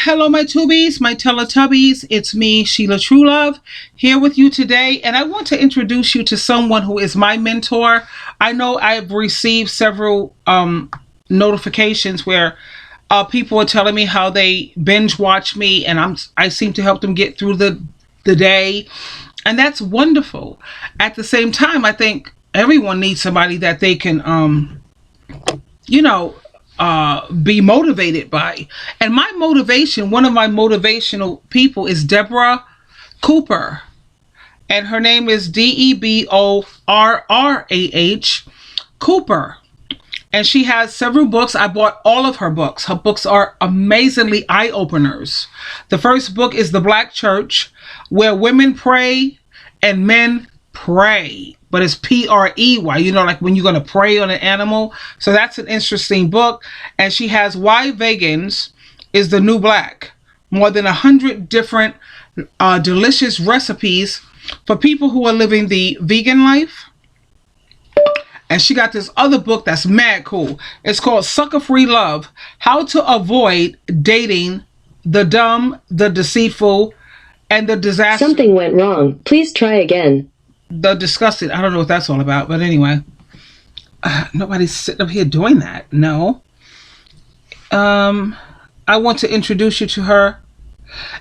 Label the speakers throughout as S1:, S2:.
S1: Hello, my Tubies, my Teletubbies. It's me, Sheila Truelove, here with you today. And I want to introduce you to someone who is my mentor. I know I've received several notifications where people are telling me how they binge watch me, and I seem to help them get through the day. And that's wonderful. At the same time, I think everyone needs somebody that they can, you know, be motivated by. And my motivation, one of my motivational people is Deborah Cooper. And her name is Deborrah Cooper. And she has several books. I bought all of her books. Her books are amazingly eye-openers. The first book is The Black Church, Where Women Pray and Men Pray. But it's Prey, like when you're going to prey on an animal. So that's an interesting book. And she has Why Vegans is the New Black. More than 100 different delicious recipes for people who are living the vegan life. And she got this other book that's mad cool. It's called Sucker Free Love: How to Avoid Dating the Dumb, the Deceitful, and the Disaster.
S2: Something went wrong. Please try again.
S1: The disgusted. I don't know what that's all about, but anyway, nobody's sitting up here doing that. No. I want to introduce you to her,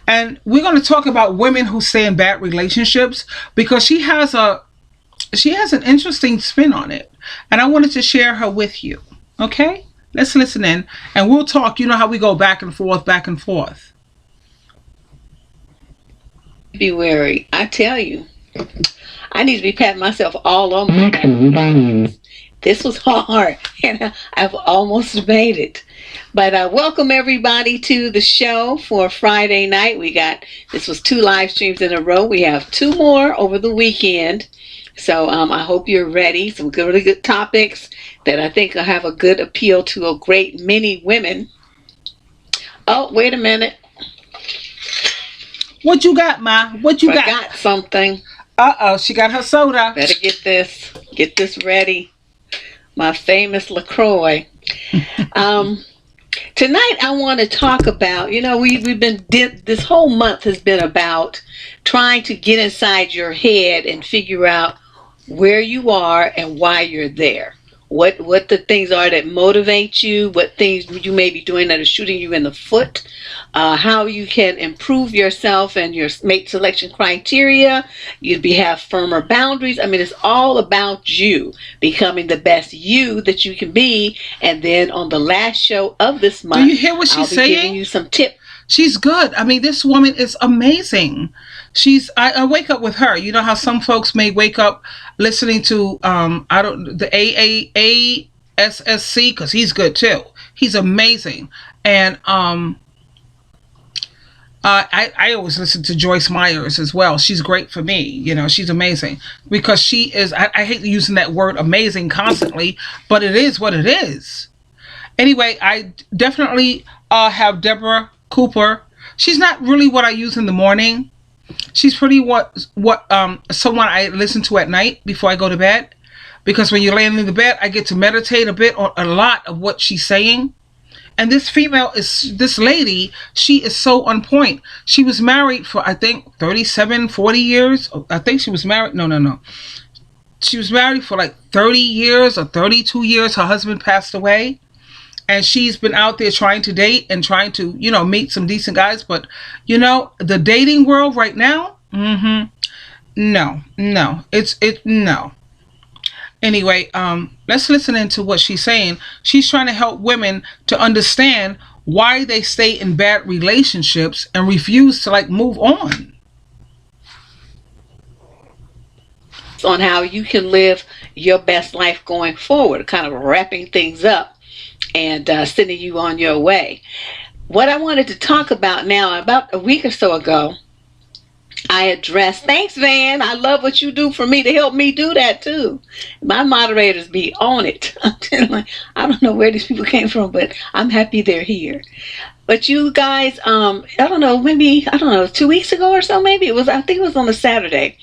S1: and we're going to talk about women who stay in bad relationships, because she has an interesting spin on it, and I wanted to share her with you. Okay, let's listen in, and we'll talk. You know how we go back and forth, back and forth.
S3: Be wary. I tell you. I need to be patting myself all on my back. This was hard, and I've almost made it. But welcome everybody to the show for Friday night. This was 2 live streams in a row. We have 2 more over the weekend. So I hope you're ready. Some really good topics that I think will have a good appeal to a great many women. Oh, wait a minute.
S1: What you got, Ma? What you got?
S3: I got something.
S1: Uh-oh, she got her soda.
S3: Better get this ready. My famous LaCroix. Tonight I want to talk about, this whole month has been about trying to get inside your head and figure out where you are and why you're there. What the things are that motivate you, what things you may be doing that are shooting you in the foot, how you can improve yourself and your mate selection criteria. You'd have firmer boundaries. I mean, it's all about you becoming the best you that you can be. And then on the last show of this month,
S1: do you hear what she's saying?
S3: Giving you some tips.
S1: She's good. I mean, this woman is amazing. I wake up with her. You know how some folks may wake up listening to the AASSC, because he's good too. He's amazing. And I always listen to Joyce Myers as well. She's great for me. She's amazing, because she is, I hate using that word amazing constantly, but it is what it is. Anyway, I definitely have Deborah Cooper. She's not really what I use in the morning. She's pretty someone I listen to at night before I go to bed, because when you're laying in the bed, I get to meditate a bit on a lot of what she's saying. And this lady, she is so on point. She was married for, I think, 37, 40 years. I think she was married. No. She was married for like 30 years or 32 years. Her husband passed away. And she's been out there trying to date and trying to, meet some decent guys. But, the dating world right now, no. No. Anyway, let's listen into what she's saying. She's trying to help women to understand why they stay in bad relationships and refuse to, move on.
S3: On how you can live your best life going forward, kind of wrapping things up and sending you on your way. What I wanted to talk about now, about a week or so ago, I addressed, thanks Van, I love what you do for me to help me do that too. My moderators be on it. I don't know where these people came from, but I'm happy they're here. But you guys, I don't know, 2 weeks ago or so, maybe I think it was on a Saturday.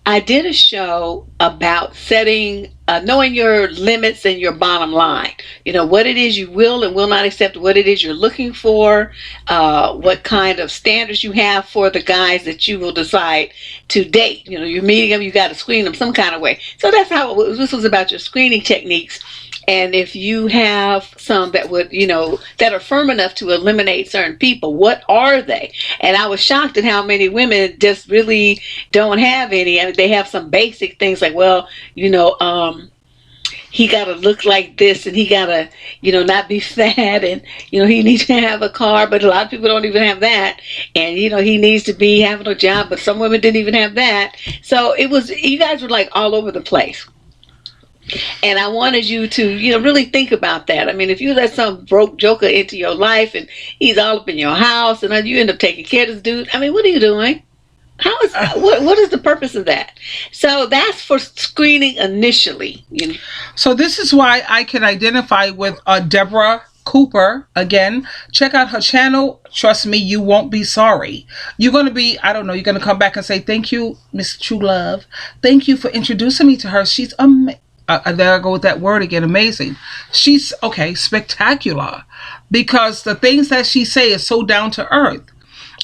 S3: I did a show about setting, knowing your limits and your bottom line. You know, what it is you will and will not accept, what it is you're looking for, what kind of standards you have for the guys that you will decide to date. You know, you're meeting them, you got to screen them some kind of way. So that's how this was about, your screening techniques. And if you have some that would, you know, that are firm enough to eliminate certain people, what are they? And I was shocked at how many women just really don't have any. I mean, they have some basic things like, well, you know, he got to look like this, and he got to, you know, not be fat, and, you know, he needs to have a car, but a lot of people don't even have that. And, you know, he needs to be having a job, but some women didn't even have that. So it was, you guys were like all over the place. And I wanted you to, you know, really think about that. I mean, if you let some broke joker into your life and he's all up in your house and then you end up taking care of this dude, I mean, what are you doing? How is what is the purpose of that? So that's for screening initially. You know.
S1: So this is why I can identify with Deborah Cooper. Again, check out her channel. Trust me, you won't be sorry. You're going to be, I don't know, you're going to come back and say, thank you, Miss True Love. Thank you for introducing me to her. She's amazing. There I go with that word again, amazing. She's, okay, spectacular. Because the things that she say is so down to earth.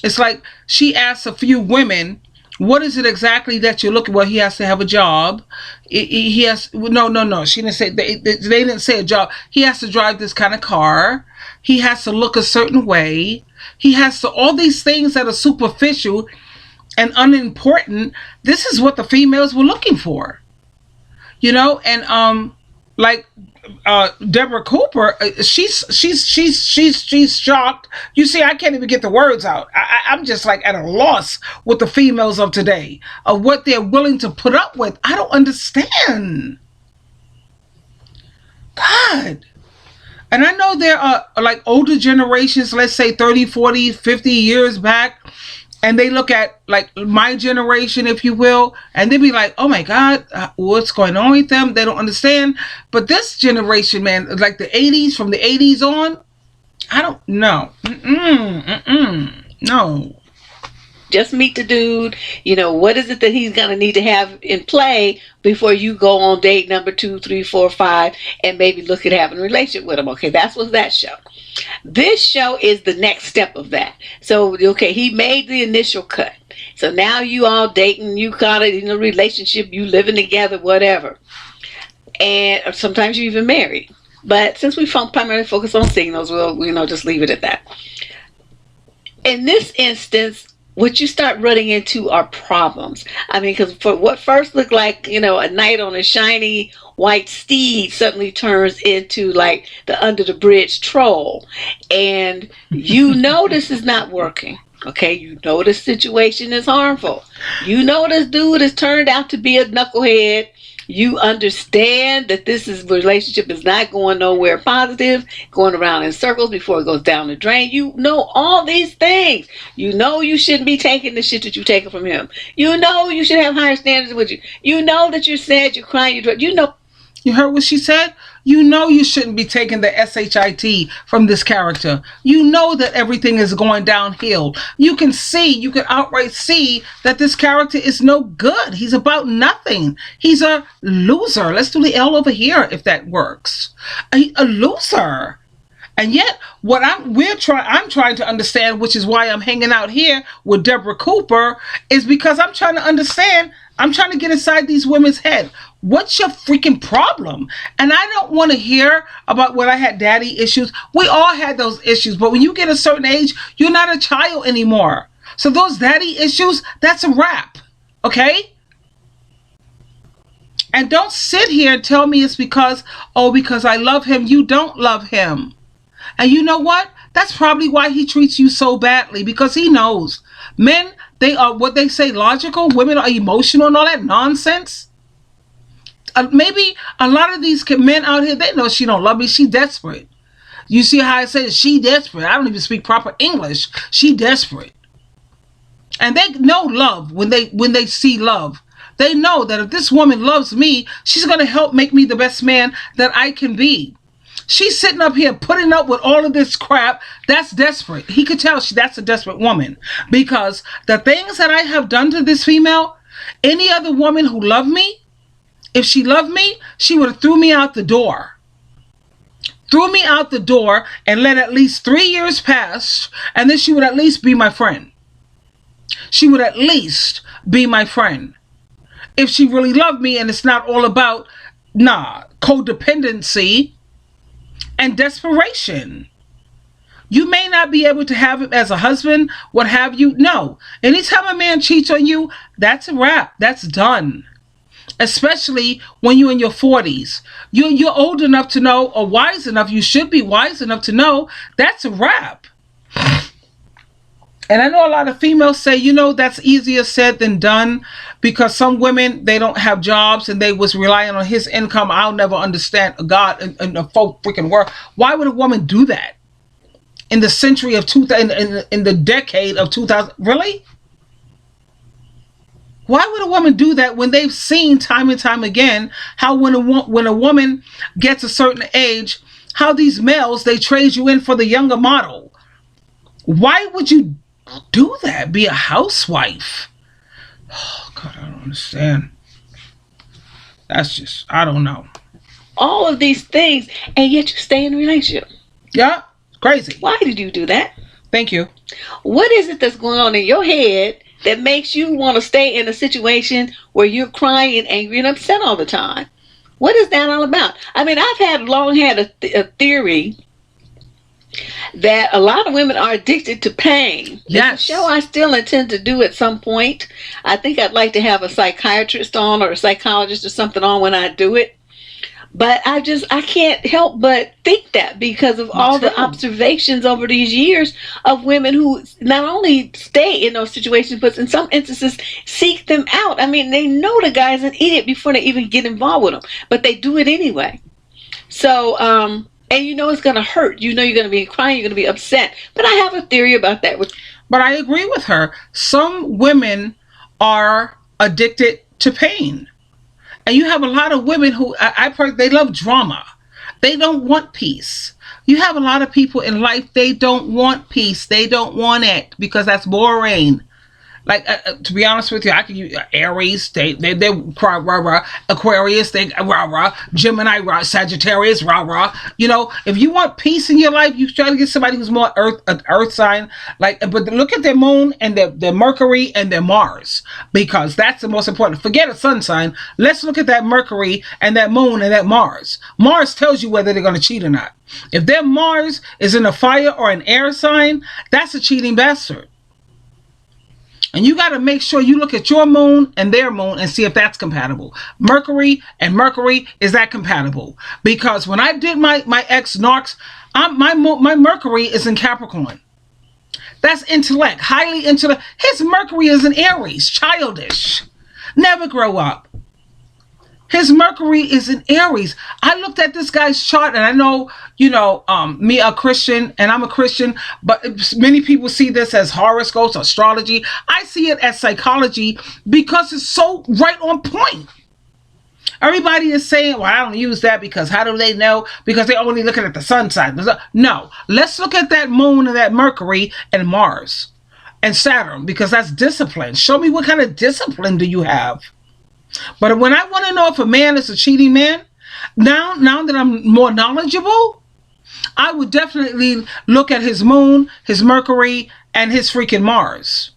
S1: It's like she asks a few women, what is it exactly that you're looking for? Well, he has to have a job. He has, no. She didn't say, they didn't say a job. He has to drive this kind of car. He has to look a certain way. He has to, all these things that are superficial and unimportant. This is what the females were looking for. You know, and like Deborah Cooper, she's shocked. You see, I can't even get the words out. I'm just like at a loss with the females of today, of what they're willing to put up with. I don't understand. God. And I know there are like older generations, let's say 30, 40, 50 years back, and they look at like my generation, if you will, and they be like, oh my God, what's going on with them? They don't understand. But this generation, man, like the 80s, from the 80s on, I don't know. No.
S3: Just meet the dude. You know, what is it that he's going to need to have in play before you go on date number 2, 3, 4, 5, and maybe look at having a relationship with him. Okay, that's what that show. This show is the next step of that. So, okay, he made the initial cut. So now you all dating, you got it in a relationship, you living together, whatever. And sometimes you even married. But since we primarily focus on signals, we'll, you know, just leave it at that. In this instance, what you start running into are problems. I mean, because for what first looked like, you know, a knight on a shiny white steed suddenly turns into like the under the bridge troll. And you know this is not working. Okay, you know this situation is harmful. You know this dude has turned out to be a knucklehead. You understand that this relationship is not going nowhere positive, going around in circles before it goes down the drain. You know all these things. You know you shouldn't be taking the shit that you're taking from him. You know you should have higher standards with you. You know that you're sad, you're crying, you know.
S1: You heard what she said? You know you shouldn't be taking the SHIT from this character. You know that everything is going downhill. You can outright see that this character is no good. He's about nothing. He's a loser. Let's do the L over here if that works. A loser. And yet, I'm trying to understand, which is why I'm hanging out here with Deborah Cooper, is because I'm trying to understand. I'm trying to get inside these women's head. What's your freaking problem? And I don't want to hear about when I had daddy issues. We all had those issues, but when you get a certain age, you're not a child anymore. So those daddy issues, that's a wrap. Okay? And don't sit here and tell me it's because I love him. You don't love him. And you know what? That's probably why he treats you so badly, because he knows. Men, they are what they say logical. Women are emotional and all that nonsense. Maybe a lot of these men out here, they know she don't love me. She desperate. You see how I say she desperate. I don't even speak proper English. She desperate. And they know love when they see love. They know that if this woman loves me, she's going to help make me the best man that I can be. She's sitting up here putting up with all of this crap. That's desperate. He could tell that's a desperate woman. Because the things that I have done to this female, Any other woman who loved me, if she loved me, she would have threw me out the door. Threw me out the door and let at least 3 years pass, and then she would at least be my friend. She would at least be my friend. If she really loved me, and it's not all about, codependency and desperation. You may not be able to have him as a husband, what have you. No. Anytime a man cheats on you, that's a wrap. That's done. Especially when you're in your 40s. You're old enough to know, or wise enough, you should be wise enough to know, that's a wrap. And I know a lot of females say, that's easier said than done, because some women, they don't have jobs and they was relying on his income. I'll never understand God in the folk freaking world. Why would a woman do that? In the century of 2000, in the decade of 2000, really? Why would a woman do that when they've seen time and time again how when a woman gets a certain age, how these males, they trade you in for the younger model? Why would you do that? Be a housewife? Oh, God, I don't understand. That's just, I don't know.
S3: All of these things, and yet you stay in a relationship.
S1: Yeah, crazy.
S3: Why did you do that?
S1: Thank you.
S3: What is it that's going on in your head that makes you want to stay in a situation where you're crying and angry and upset all the time? What is that all about? I mean, I've long had a theory that a lot of women are addicted to pain.
S1: Yes.
S3: It's a show I still intend to do at some point. I think I'd like to have a psychiatrist on, or a psychologist or something on when I do it. But I can't help but think that, because of all the observations over these years of women who not only stay in those situations, but in some instances seek them out. I mean, they know the guy's an idiot before they even get involved with him, but they do it anyway. So, and it's going to hurt. You're going to be crying, you're going to be upset. But I have a theory about that.
S1: But I agree with her. Some women are addicted to pain. And you have a lot of women who, they love drama. They don't want peace. You have a lot of people in life, they don't want peace. They don't want it because that's boring. Like, to be honest with you, I can use Aries, they cry rah rah. Aquarius, they rah rah. Gemini, rah. Sagittarius, rah rah. If you want peace in your life, you try to get somebody who's more earth sign. But look at their moon and their Mercury and their Mars, because that's the most important. Forget a sun sign. Let's look at that Mercury and that moon and that Mars. Mars tells you whether they're going to cheat or not. If their Mars is in a fire or an air sign, that's a cheating bastard. And you got to make sure you look at your moon and their moon and see if that's compatible. Mercury and Mercury, is that compatible? Because when I did my ex Narcs, my Mercury is in Capricorn. That's intellect, highly intellect. His Mercury is in Aries, childish. Never grow up. His Mercury is in Aries. I looked at this guy's chart, and I know, me, a Christian, and I'm a Christian, but many people see this as horoscopes, astrology. I see it as psychology because it's so right on point. Everybody is saying, well, I don't use that because how do they know? Because they're only looking at the sun sign. No, let's look at that moon and that Mercury and Mars and Saturn, because that's discipline. Show me what kind of discipline do you have? But when I want to know if a man is a cheating man, now that I'm more knowledgeable, I would definitely look at his moon, his Mercury, and his freaking Mars.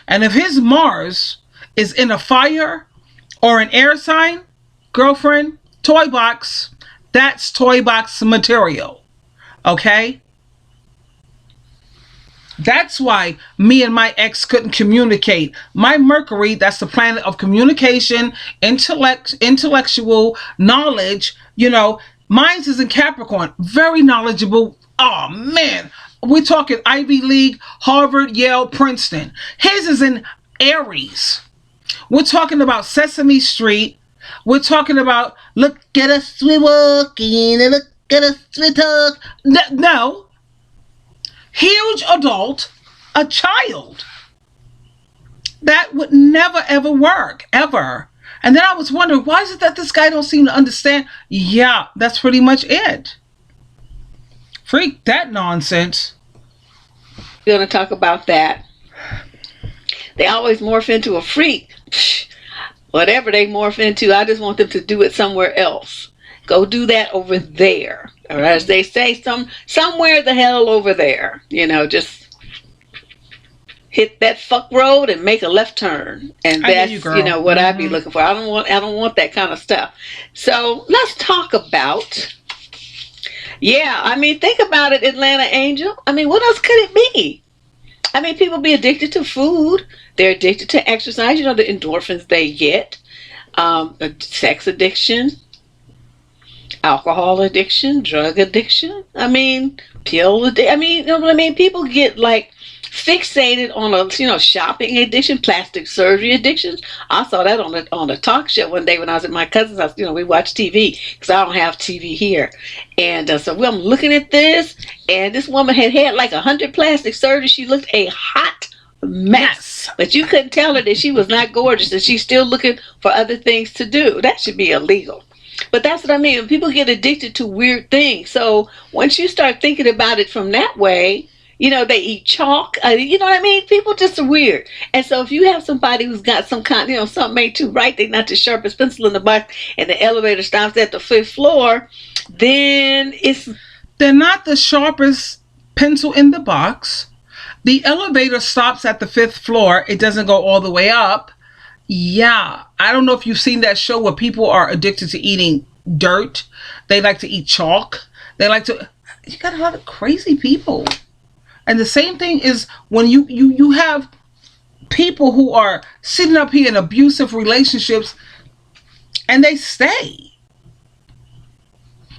S1: And if his Mars is in a fire or an air sign, girlfriend, toy box, that's toy box material. Okay? That's why me and my ex couldn't communicate. My Mercury, that's the planet of communication, intellectual knowledge. Mine is in Capricorn. Very knowledgeable. Oh, man. We're talking Ivy League, Harvard, Yale, Princeton. His is in Aries. We're talking about Sesame Street. We're talking about, look at us, we walking, and look at us, we talk. No. Huge adult, a child. That would never, ever work, ever. And then I was wondering, why is it that this guy don't seem to understand? Yeah, that's pretty much it. Freak that nonsense.
S3: We're going to talk about that. They always morph into a freak Whatever they morph into, I just want them to do it somewhere else. Go do that over there. Or as they say, somewhere the hell over there. Just hit that fuck road and make a left turn. And
S1: I hear you,
S3: that's,
S1: girl.
S3: what I'd be looking for. I don't want that kind of stuff. So let's talk about, yeah, think about it, Atlanta Angel. What else could it be? People be addicted to food. They're addicted to exercise. The endorphins they get. Sex addiction, alcohol addiction, drug addiction. Pill addiction. You know what I mean? People get like fixated on shopping addiction, plastic surgery addictions. I saw that on a talk show one day when I was at my cousin's house. We watch TV because I don't have TV here, and so I'm looking at this, and this woman had like 100 plastic surgeries. She looked a hot mess, but you couldn't tell her that she was not gorgeous, and she's still looking for other things to do. That should be illegal. But that's what I mean. When people get addicted to weird things. So once you start thinking about it from that way, they eat chalk. You know what I mean? People just are weird. And so if you have somebody who's got some kind, something ain't too right, they're not the sharpest pencil in the box, and the elevator stops at the 5th floor, then
S1: they're not the sharpest pencil in the box. The elevator stops at the 5th floor. It doesn't go all the way up. Yeah. I don't know if you've seen that show where people are addicted to eating dirt. They like to eat chalk. You got a lot of crazy people. And the same thing is when you have people who are sitting up here in abusive relationships and they stay.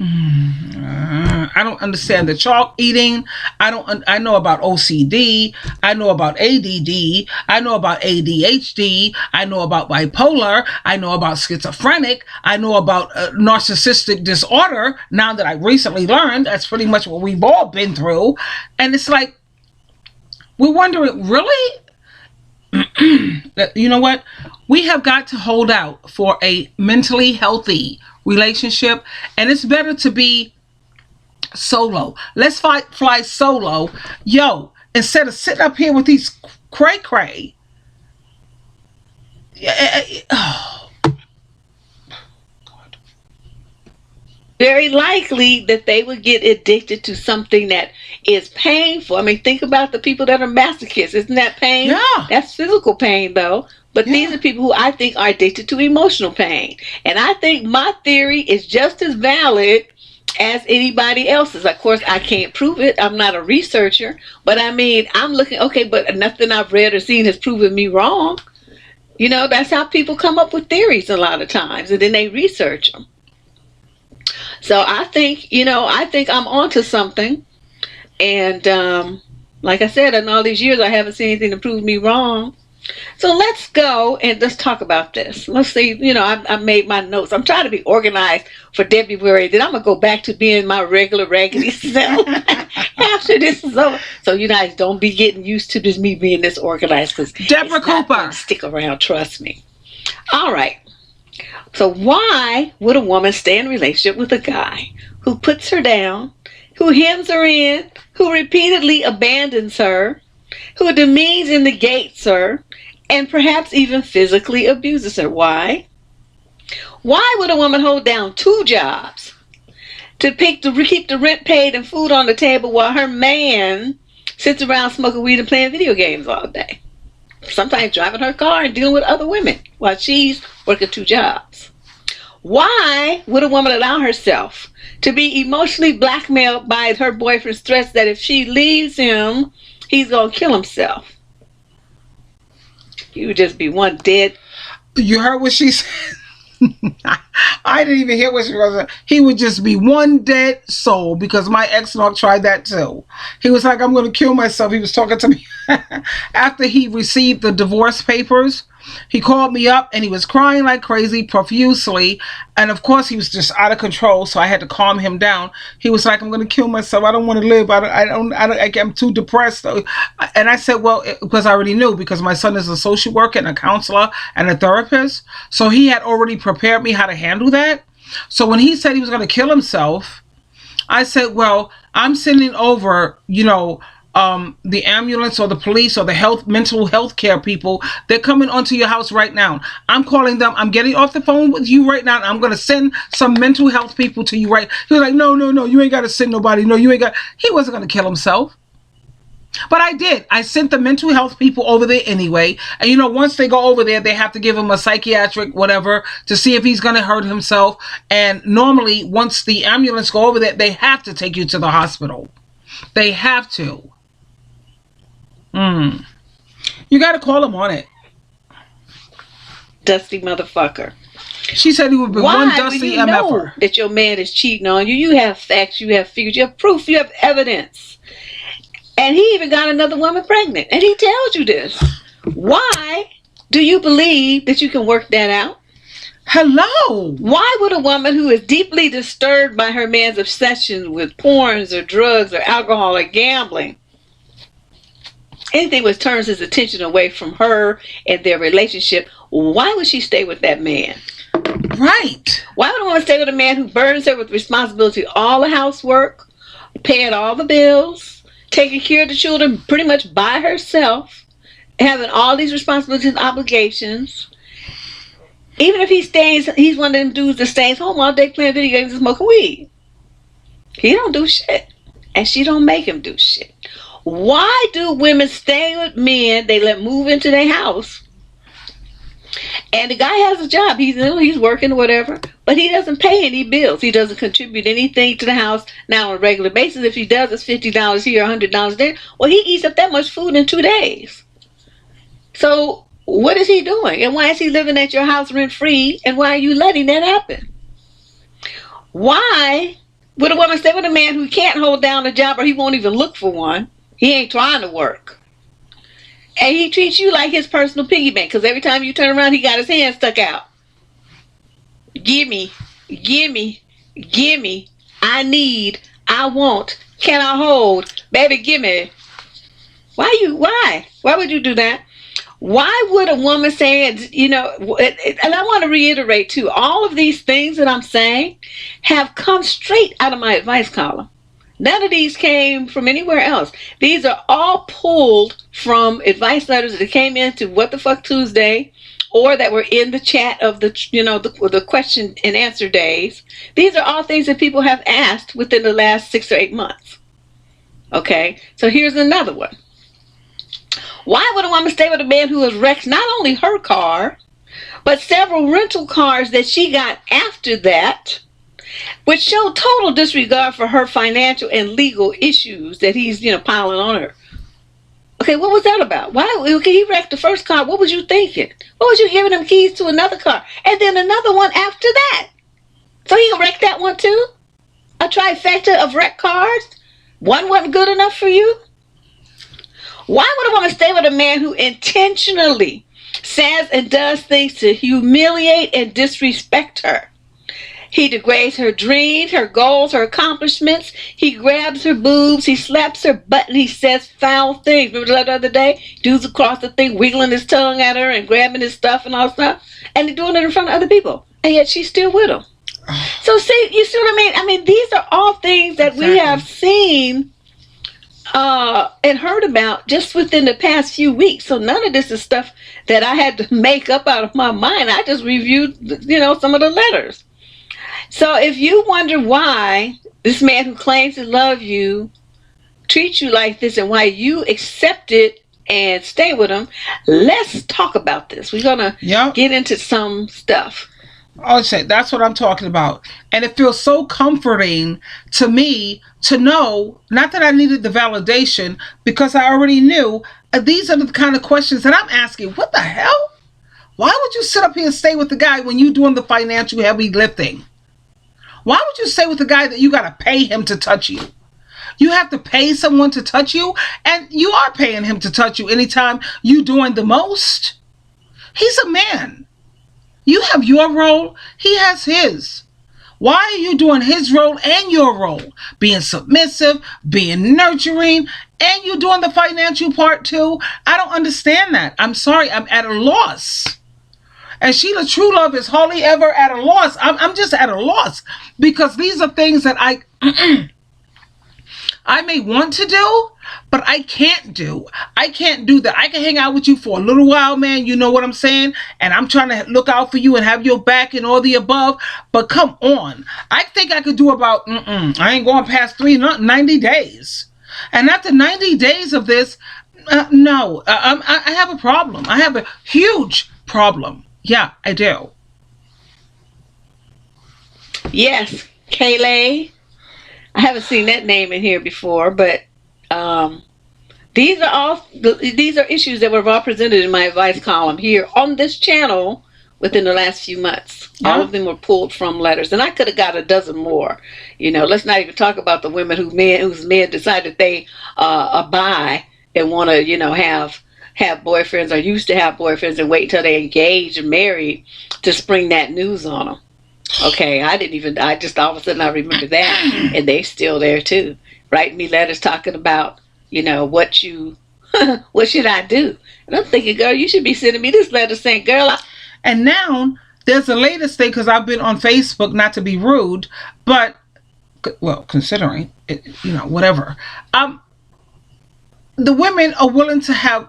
S1: I don't understand the chalk eating. I know about OCD. I know about ADD. I know about ADHD. I know about bipolar. I know about schizophrenic. I know about narcissistic disorder. Now that I recently learned, that's pretty much what we've all been through. And it's like, we're wondering, really? You know what? We have got to hold out for a mentally healthy relationship, and it's better to be solo. Let's fly solo, instead of sitting up here with these cray. Oh, God.
S3: Very likely that they would get addicted to something that is painful. Think about the people that are masochists. Isn't that pain?
S1: Yeah.
S3: That's physical pain, though. But these are people who I think are addicted to emotional pain. And I think my theory is just as valid as anybody else's. Of course, I can't prove it. I'm not a researcher. But I'm looking, okay, but nothing I've read or seen has proven me wrong. That's how people come up with theories a lot of times. And then they research them. So I think I'm onto something. And like I said, in all these years, I haven't seen anything to prove me wrong. So let's go and let's talk about this. Let's see, I made my notes. I'm trying to be organized for February. Then I'm going to go back to being my regular raggedy self after this is over. So you guys don't be getting used to me being this organized, because
S1: Deborah Cooper,
S3: stick around, trust me. All right. So why would a woman stay in a relationship with a guy who puts her down, who hems her in, who repeatedly abandons her, who demeans and negates her, and perhaps even physically abuses her? Why? Why would a woman hold down 2 jobs to keep the rent paid and food on the table while her man sits around smoking weed and playing video games all day? Sometimes driving her car and dealing with other women while she's working 2 jobs. Why would a woman allow herself to be emotionally blackmailed by her boyfriend's threats that if she leaves him, he's going to kill himself? He would just be one dead.
S1: You heard what she said? I didn't even hear what she was saying. He would just be one dead soul, because my ex-knock tried that too. He was like, I'm going to kill myself. He was talking to me after he received the divorce papers. He called me up and he was crying like crazy profusely. And of course he was just out of control. So I had to calm him down. He was like, I'm going to kill myself. I don't want to live. I'm too depressed. And I said, well, because I already knew, because my son is a social worker and a counselor and a therapist. So he had already prepared me how to handle that. So when he said he was going to kill himself, I said, well, I'm sending over, the ambulance or the police or the mental health care people. They're coming onto your house right now. I'm calling them. I'm getting off the phone with you right now. And I'm going to send some mental health people to you right. He's like, no, you ain't got to send nobody. No, you ain't got. He wasn't going to kill himself. But I did. I sent the mental health people over there anyway. And once they go over there, they have to give him a psychiatric whatever to see if he's going to hurt himself. And normally, once the ambulance go over there, they have to take you to the hospital. They have to. You got to call him on it.
S3: Dusty motherfucker.
S1: She said he would be one dusty
S3: MFer.
S1: MFer.
S3: That your man is cheating on you. You have facts, you have figures, you have proof, you have evidence. And he even got another woman pregnant. And he tells you this. Why do you believe that you can work that out?
S1: Hello.
S3: Why would a woman who is deeply disturbed by her man's obsession with porns or drugs or alcohol or gambling, anything which turns his attention away from her and their relationship, why would she stay with that man?
S1: Right.
S3: Why would a woman stay with a man who burdens her with responsibility, all the housework, paying all the bills, taking care of the children pretty much by herself, having all these responsibilities and obligations? Even if he's one of them dudes that stays home all day playing video games and smoking weed. He don't do shit. And she don't make him do shit. Why do women stay with men they let move into their house? And the guy has a job. He's working or whatever, but he doesn't pay any bills. He doesn't contribute anything to the house. Now on a regular basis, if he does, it's $50 here, $100 there. Well, he eats up that much food in 2 days. So what is he doing? And why is he living at your house rent free? And why are you letting that happen? Why would a woman stay with a man who can't hold down a job, or he won't even look for one? He ain't trying to work. And he treats you like his personal piggy bank, because every time you turn around, he got his hand stuck out. Gimme, gimme, gimme. I need, I want, can I hold? Baby, gimme. Why? Why would you do that? Why would a woman say, and I want to reiterate too, all of these things that I'm saying have come straight out of my advice column. None of these came from anywhere else. These are all pulled from advice letters that came into What the Fuck Tuesday, or that were in the chat of the question and answer days. These are all things that people have asked within the last 6 or 8 months. Okay, so here's another one. Why would a woman stay with a man who has wrecked not only her car, but several rental cars that she got after that, which showed total disregard for her financial and legal issues that he's, piling on her? Okay, what was that about? Why? Okay, he wrecked the first car. What was you thinking? What was you giving him keys to another car? And then another one after that. So he wrecked that one too? A trifecta of wrecked cars? One wasn't good enough for you? Why would a woman stay with a man who intentionally says and does things to humiliate and disrespect her? He degrades her dreams, her goals, her accomplishments. He grabs her boobs. He slaps her butt, and he says foul things. Remember the other day? Dudes across the thing wiggling his tongue at her and grabbing his stuff and all stuff. And he's doing it in front of other people. And yet she's still with him. So see, you see what I mean? I mean, these are all things that we have seen and heard about just within the past few weeks. So none of this is stuff that I had to make up out of my mind. I just reviewed, some of the letters. So if you wonder why this man who claims to love you treats you like this and why you accept it and stay with him, let's talk about this. We're going to get into some stuff.
S1: I'll say that's what I'm talking about. And it feels so comforting to me to know, not that I needed the validation, because I already knew these are the kind of questions that I'm asking. What the hell? Why would you sit up here and stay with the guy when you're doing the financial heavy lifting? Why would you stay with the guy that you got to pay him to touch you? You have to pay someone to touch you, and you are paying him to touch you anytime you're doing the most. He's a man. You have your role. He has his. Why are you doing his role and your role? Being submissive, being nurturing, and you're doing the financial part too? I don't understand that. I'm sorry. I'm at a loss. And Sheila True Love is hardly ever at a loss. I'm just at a loss because these are things that I may want to do, but I can't do. I can't do that. I can hang out with you for a little while, man. You know what I'm saying? And I'm trying to look out for you and have your back and all the above. But come on. I think I could do about, I ain't going past 90 days. And after 90 days of this, no, I have a problem. I have a huge problem. Yeah, I do.
S3: Yes, Kaylee. I haven't seen that name in here before, but these are issues that were all presented in my advice column here on this channel within the last few months.
S1: Yeah.
S3: All of them were pulled from letters, and I could have got a dozen more. Let's not even talk about the women whose men decided they abide and want to, have boyfriends or used to have boyfriends and wait until they engaged and married to spring that news on them. Okay, I just all of a sudden I remember that, and they still there too. Writing me letters talking about, what should I do? And I'm thinking, girl, you should be sending me this letter saying, girl,
S1: And now there's the latest thing, because I've been on Facebook, not to be rude, but, well, considering it, whatever. The women are willing to have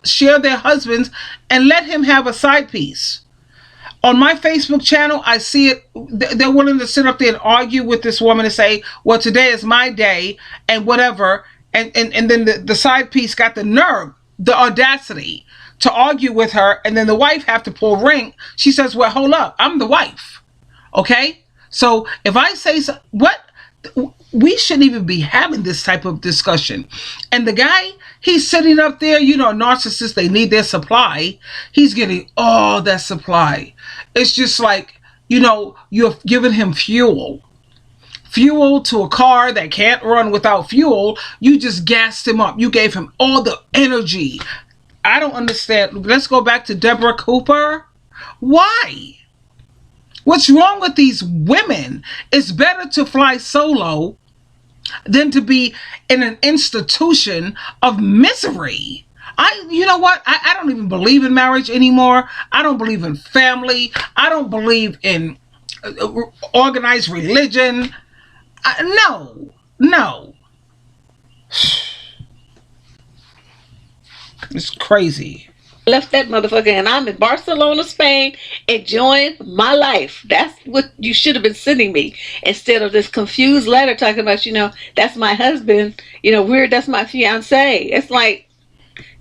S1: share their husbands and let him have a side piece. On my Facebook channel, I see it. They're willing to sit up there and argue with this woman and say, well, today is my day and whatever. And then the side piece got the nerve, the audacity to argue with her. And then the wife have to pull rank. She says, well, hold up. I'm the wife. Okay. So if I say so, we shouldn't even be having this type of discussion. And the guy, he's sitting up there, narcissists, they need their supply. He's getting all that supply. It's just like, you're giving him fuel to a car that can't run without fuel. You just gassed him up. You gave him all the energy. I don't understand. Let's go back to Deborah Cooper. Why? What's wrong with these women? It's better to fly solo than to be in an institution of misery. You know what? I don't even believe in marriage anymore. I don't believe in family. I don't believe in organized religion. No. It's crazy.
S3: left that motherfucker and I'm in Barcelona, Spain, enjoying my life. That's what you should have been sending me instead of this confused letter talking about, that's my husband, that's my fiance. It's like,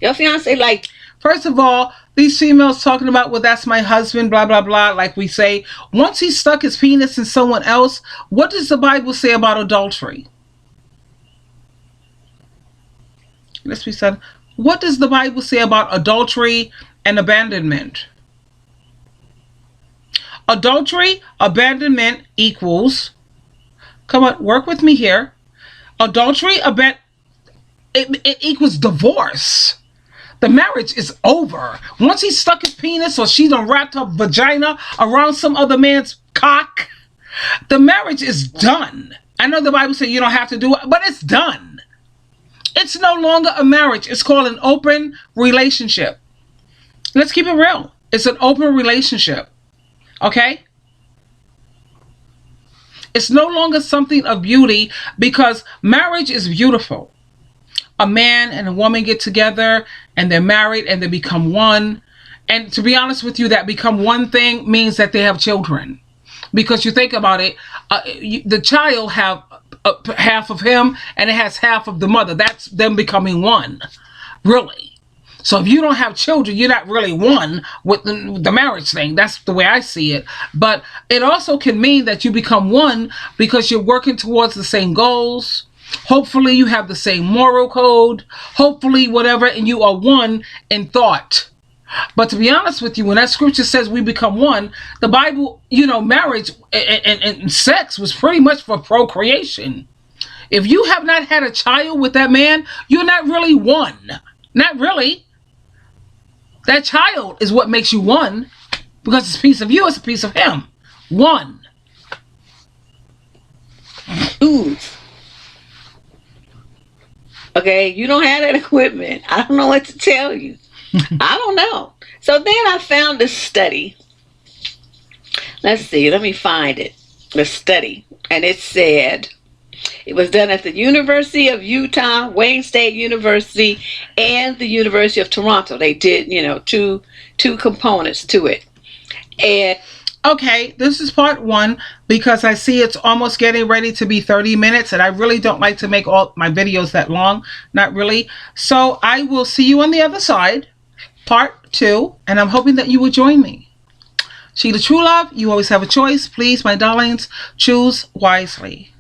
S3: your fiance, like,
S1: First of all, these females talking about, well, that's my husband, blah, blah, blah, like we say. Once he stuck his penis in someone else, what does the Bible say about adultery? Let's be said. What does the Bible say about adultery and abandonment? Adultery, abandonment equals, come on, work with me here. Adultery, it equals divorce. The marriage is over. Once he stuck his penis or she done wrapped her vagina around some other man's cock, the marriage is done. I know the Bible says you don't have to do it, but it's done. It's no longer a marriage. It's called an open relationship. Let's keep it real. It's an open relationship. Okay? It's no longer something of beauty because marriage is beautiful. A man and a woman get together and they're married and they become one. And to be honest with you, that become one thing means that they have children. Because you think about it, the child have half of him and it has half of the mother. That's them becoming one, really. So if you don't have children, you're not really one with the marriage thing. That's the way I see it. But it also can mean that you become one because you're working towards the same goals. Hopefully you have the same moral code. Hopefully whatever, and you are one in thought. But to be honest with you, when that scripture says we become one, the Bible, marriage and sex was pretty much for procreation. If you have not had a child with that man, you're not really one. Not really. That child is what makes you one. Because it's a piece of you, it's a piece of him. One.
S3: ooh. Okay, you don't have that equipment. I don't know what to tell you. I don't know. So then I found this study. Let's see, let me find it. The study. And it said, It was done at the University of Utah, Wayne State University, and the University of Toronto. They did, two components to it. And
S1: Okay, this is part one because I see it's almost getting ready to be 30 minutes, and I really don't like to make all my videos that long. Not really. So I will see you on the other side, part two, and I'm hoping that you will join me. Sheila True Love, you always have a choice. Please, my darlings, choose wisely.